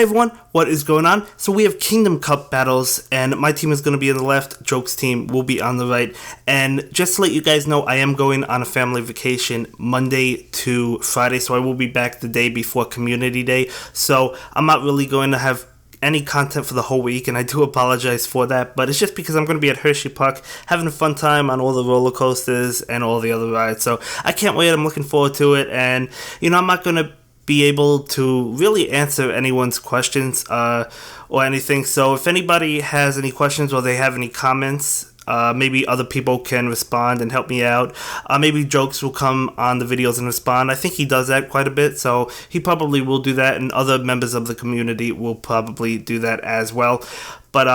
Hi everyone, what is going on? So we have Kingdom Cup battles, and my team is going to be on the left, Joke's team will be on the right. And just to let you guys know, I am going on a family vacation Monday to Friday, so I will be back the day before Community Day. So I'm not really going to have any content for the whole week, and I do apologize for that, but it's just because I'm going to be at Hershey Park having a fun time on all the roller coasters and all the other rides. So I can't wait, I'm looking forward to it, and I'm not going to be able to really answer anyone's questions or anything. So if anybody has any questions or they have any comments, maybe other people can respond and help me out. Maybe Jokes will come on the videos and respond. I think he does that quite a bit, so he probably will do that, and other members of the community will probably do that as well. But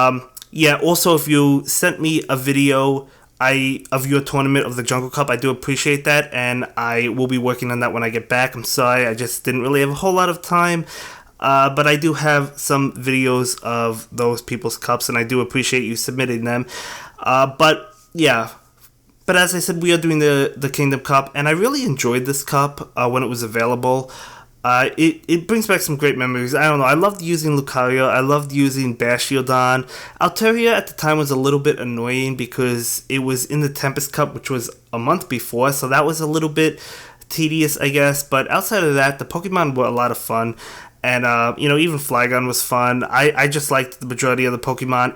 yeah, also if you sent me a video of your tournament of the Jungle Cup, I do appreciate that, and I will be working on that when I get back. I'm sorry, I just didn't really have a whole lot of time, but I do have some videos of those people's cups, and I do appreciate you submitting them. But yeah, but as I said, we are doing the Kingdom Cup, and I really enjoyed this cup when it was available. It brings back some great memories. I don't know, I loved using Lucario, I loved using Bastiodon. Alteria at the time was a little bit annoying because it was in the Tempest Cup, which was a month before, so that was a little bit tedious, I guess. But outside of that, the Pokemon were a lot of fun. And, even Flygon was fun. I just liked the majority of the Pokemon.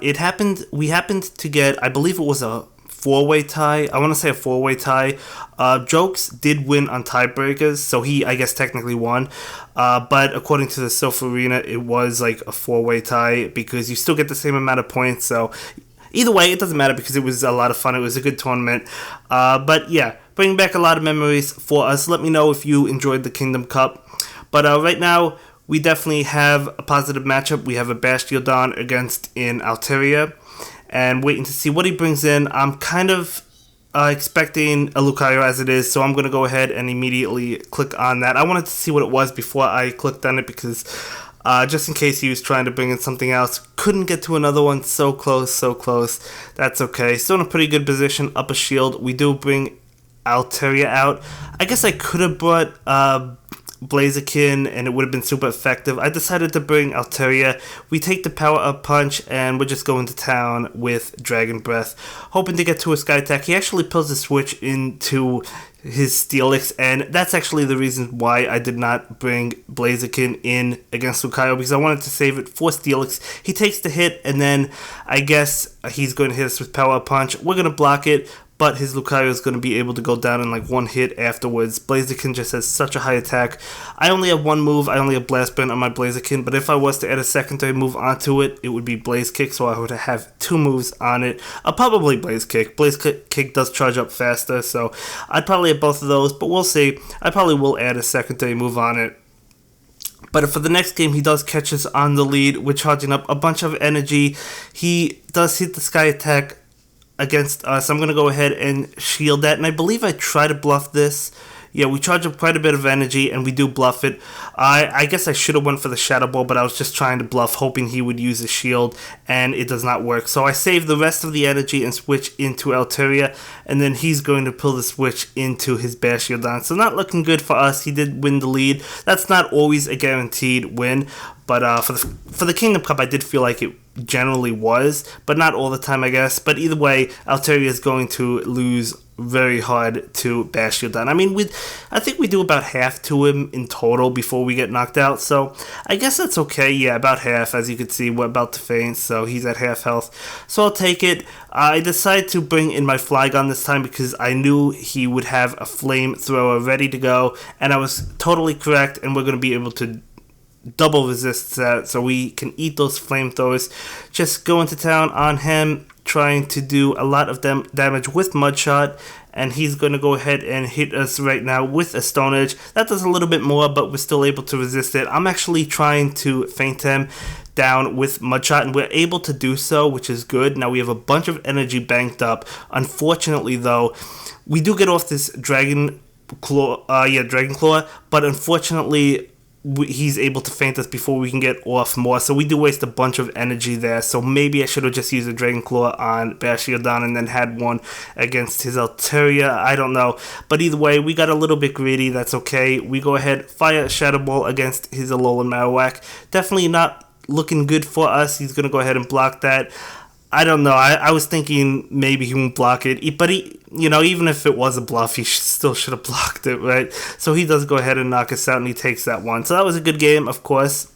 We happened to get, I believe it was a four-way tie. I want to say a four-way tie. Jokes did win on tiebreakers, so he, I guess, technically won. But according to the Silph Arena, it was like a four-way tie because you still get the same amount of points. So either way, it doesn't matter because it was a lot of fun. It was a good tournament. But yeah, bringing back a lot of memories for us. Let me know if you enjoyed the Kingdom Cup. But right now, we definitely have a positive matchup. We have a Bastiodon against in Alteria, and waiting to see what he brings in. I'm kind of expecting a Lucario as it is, so I'm going to go ahead and immediately click on that. I wanted to see what it was before I clicked on it because just in case he was trying to bring in something else. Couldn't get to another one. So close, so close. That's okay. Still in a pretty good position. Up a shield. We do bring Alteria out. I guess I could have brought Blaziken, and it would have been super effective. I decided to bring Alteria. We take the Power Up Punch, and we're just going to town with Dragon Breath, hoping to get to a Sky Attack. He actually pulls the switch into his Steelix, and that's actually the reason why I did not bring Blaziken in against Lucario, because I wanted to save it for Steelix. He takes the hit, and then I guess he's going to hit us with Power Up Punch. We're going to block it, but his Lucario is going to be able to go down in like one hit afterwards. Blaziken just has such a high attack. I only have one move. I only have Blast Burn on my Blaziken, but if I was to add a secondary move onto it, it would be Blaze Kick, so I would have two moves on it. Probably Blaze Kick. Blaze Kick does charge up faster, so I'd probably have both of those, but we'll see. I probably will add a secondary move on it. But for the next game, he does catch us on the lead. We're charging up a bunch of energy. He does hit the Sky Attack against us. I'm going to go ahead and shield that, and I believe I try to bluff this. Yeah, we charge up quite a bit of energy, and we do bluff it. I guess I should have went for the Shadow Ball, but I was just trying to bluff, hoping he would use a shield, and it does not work. So I save the rest of the energy and switch into Alteria, and then he's going to pull the switch into his Bastiodon. So not looking good for us. He did win the lead. That's not always a guaranteed win, but for the Kingdom Cup, I did feel like it generally was, but not all the time, I guess. But either way, Alteria is going to lose very hard to Bastiodon. I mean, I think we do about half to him in total before we get knocked out, so I guess that's okay. Yeah, about half. As you can see, we're about to faint, so he's at half health. So I'll take it. I decided to bring in my Flygon this time because I knew he would have a flamethrower ready to go, and I was totally correct, and we're going to be able to double resist that, so we can eat those flamethrowers. Just go into town on him, trying to do a lot of damage with Mudshot, and he's going to go ahead and hit us right now with a Stone Edge. That does a little bit more, but we're still able to resist it. I'm actually trying to feint him down with Mudshot, and we're able to do so, which is good. Now we have a bunch of energy banked up. Unfortunately, though, we do get off this Dragon Claw, but unfortunately he's able to feint us before we can get off more. So we do waste a bunch of energy there. So maybe I should have just used a Dragon Claw on Bashiodon and then had one against his Altaria. I don't know. But either way, we got a little bit greedy. That's okay. We go ahead, fire a Shadow Ball against his Alolan Marowak. Definitely not looking good for us. He's going to go ahead and block that. I don't know. I was thinking maybe he won't block it, but even if it was a bluff, he still should have blocked it, right? So he does go ahead and knock us out, and he takes that one. So that was a good game, of course.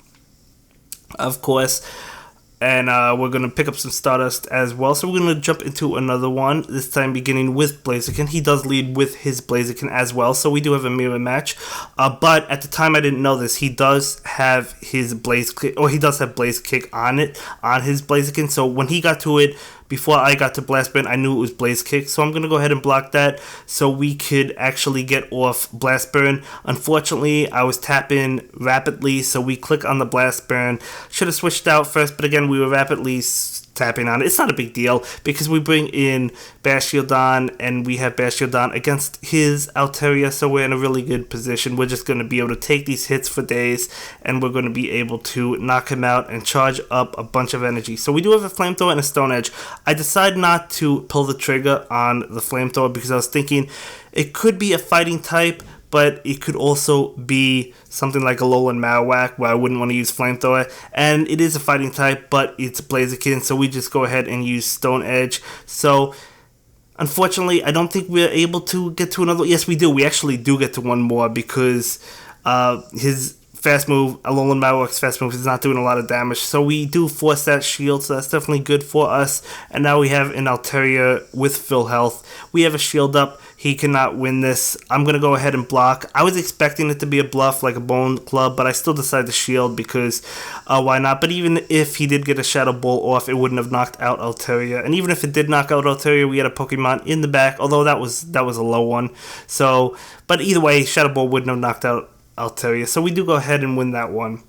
And we're going to pick up some Stardust as well. So we're going to jump into another one, this time beginning with Blaziken. He does lead with his Blaziken as well, so we do have a mirror match. But at the time I didn't know this, he does have his Blaze Kick, or he does have Blaze Kick on his Blaziken. So when he got to it, before I got to Blast Burn, I knew it was Blaze Kick, so I'm going to go ahead and block that so we could actually get off Blast Burn. Unfortunately, I was tapping rapidly, so we click on the Blast Burn. Should have switched out first, but again, we were rapidly tapping on it. It's not a big deal because we bring in Bashiodon and we have Bashiodon against his Altaria, so we're in a really good position. We're just going to be able to take these hits for days and we're going to be able to knock him out and charge up a bunch of energy. So we do have a Flamethrower and a Stone Edge. I decided not to pull the trigger on the Flamethrower because I was thinking it could be a fighting type, but it could also be something like a Alolan Marowak where I wouldn't want to use Flamethrower. And it is a fighting type, but it's Blaziken, so we just go ahead and use Stone Edge. So, unfortunately, I don't think we're able to get to another. Yes, we do. We actually do get to one more because his fast move, Alolan Marowak's fast move, is not doing a lot of damage. So we do force that shield, so that's definitely good for us. And now we have an Altaria with full health. We have a shield up. He cannot win this. I'm going to go ahead and block. I was expecting it to be a bluff like a Bone Club, but I still decided to shield because why not? But even if he did get a Shadow Ball off, it wouldn't have knocked out Altaria. And even if it did knock out Altaria, we had a Pokemon in the back, although that was a low one. So, but either way, Shadow Ball wouldn't have knocked out Altaria. So we do go ahead and win that one.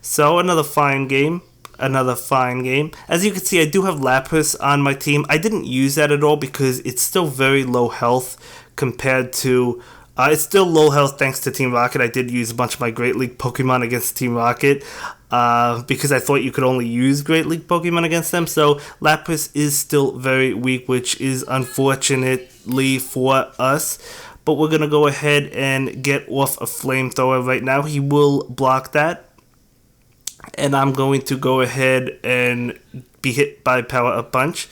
So another fine game. As you can see, I do have Lapras on my team. I didn't use that at all because it's still very low health compared to... it's still low health thanks to Team Rocket. I did use a bunch of my Great League Pokemon against Team Rocket because I thought you could only use Great League Pokemon against them. So Lapras is still very weak, which is unfortunately for us. But we're going to go ahead and get off a Flamethrower right now. He will block that. And I'm going to go ahead and be hit by Power Up Punch.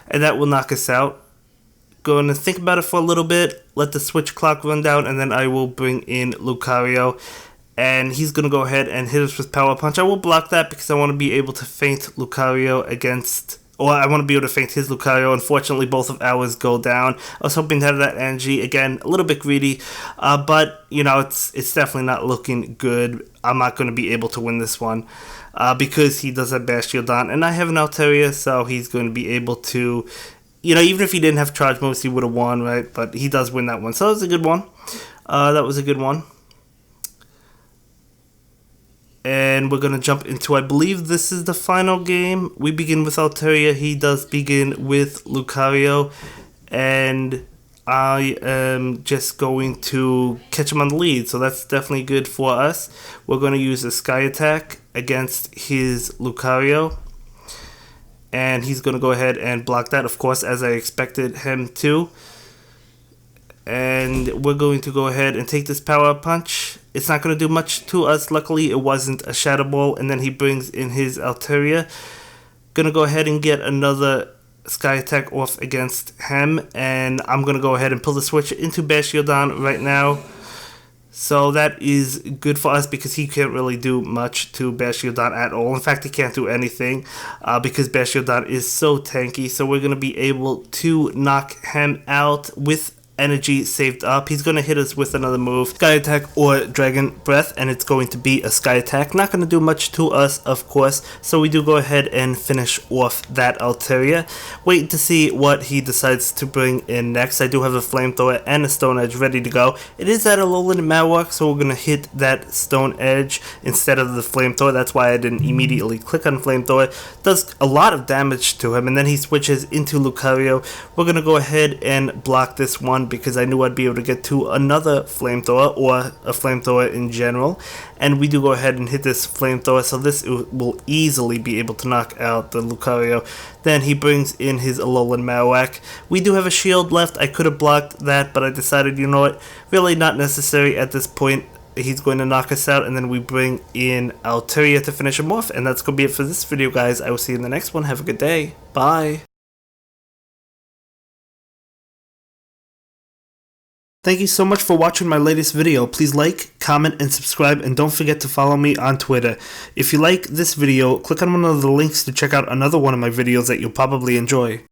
And that will knock us out. Going to think about it for a little bit. Let the switch clock run down. And then I will bring in Lucario. And he's going to go ahead and hit us with Power Punch. I will block that because I want to be able to feint Lucario against... Or I want to be able to feint his Lucario. Unfortunately, both of ours go down. I was hoping to have that energy. Again, a little bit greedy. But, it's definitely not looking good. I'm not going to be able to win this one. Because he does have Bashiodon. And I have an Altaria, so he's going to be able to... even if he didn't have charge moves, he would have won, right? But he does win that one. So that was a good one. And we're going to jump into, I believe this is the final game. We begin with Altaria. He does begin with Lucario. And I am just going to catch him on the lead. So that's definitely good for us. We're going to use a Sky Attack against his Lucario. And he's going to go ahead and block that, of course, as I expected him to. And we're going to go ahead and take this Power Punch. It's not going to do much to us. Luckily, it wasn't a Shadow Ball. And then he brings in his Altaria. Going to go ahead and get another Sky Attack off against him. And I'm going to go ahead and pull the switch into Bashiodon right now. So that is good for us because he can't really do much to Bashiodon at all. In fact, he can't do anything because Bashiodon is so tanky. So we're going to be able to knock him out with energy saved up. He's going to hit us with another move, Sky Attack or Dragon Breath, and it's going to be a Sky Attack. Not going to do much to us, of course, so we do go ahead and finish off that Altaria. Wait to see what he decides to bring in next. I do have a Flamethrower and a Stone Edge ready to go. It is at a Alolan Marowak, so we're going to hit that Stone Edge instead of the Flamethrower. That's why I didn't immediately click on Flamethrower. Does a lot of damage to him, and then he switches into Lucario. We're going to go ahead and block this one. 1 because I knew I'd be able to get to another flamethrower or a flamethrower in general. And we do go ahead and hit this flamethrower, so this will easily be able to knock out the Lucario. Then he brings in his Alolan Marowak. We do have a shield left. I could have blocked that, but I decided, you know what, really not necessary at this point. He's going to knock us out, and then we bring in Altaria to finish him off. And that's going to be it for this video, guys. I will see you in the next one. Have a good day. Bye. Thank you so much for watching my latest video. Please like, comment, and subscribe, and don't forget to follow me on Twitter. If you like this video, click on one of the links to check out another one of my videos that you'll probably enjoy.